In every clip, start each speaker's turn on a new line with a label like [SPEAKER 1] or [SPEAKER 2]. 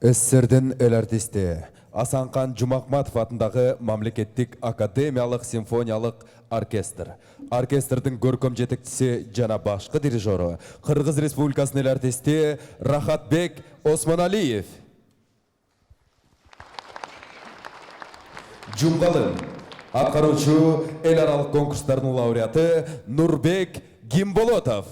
[SPEAKER 1] СССРдің эл артисти Асанқан Жұмақматов атындағы мамлекеттік академиялық симфониялық оркестр. Оркестрдің көркем жетекшісі жана башқы дирижері Қырғыз Республикасының эл артисти Рахатбек Осмоналиев. Жумгалым атқарушы эл аралық конкурстардың лауреаты Нурбек Гимболотов.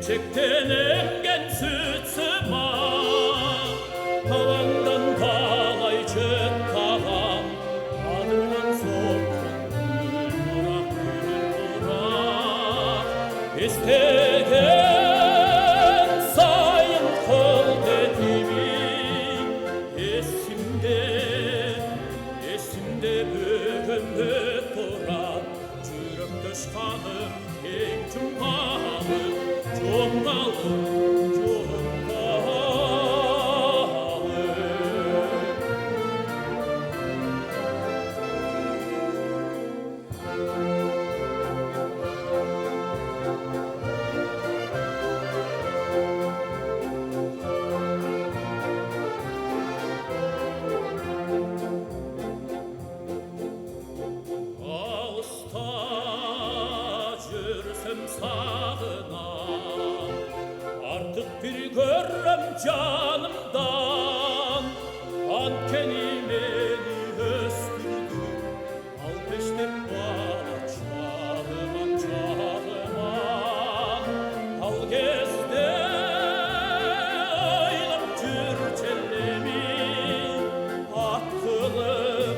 [SPEAKER 2] Çekten emgen süt sıma Havandan kalay çıkkağam Adırdan sokkan gül orak İstegen sayın kıl dediğimi Esimde bugünlük duran Çürük düşkanım keng cumağım Bir görrem canımdan Ankeni beni östürdü Al peşten bana çağıma Al gezde aylam cürçellemi Atılıp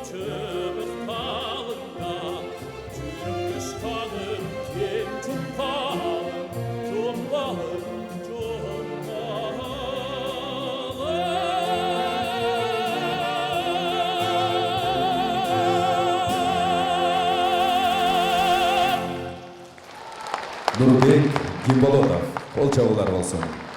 [SPEAKER 2] çöbük talından Çürük düşkanım kim cumbalım
[SPEAKER 1] Нурбек Гимболотов. Қол чабуулар болсын.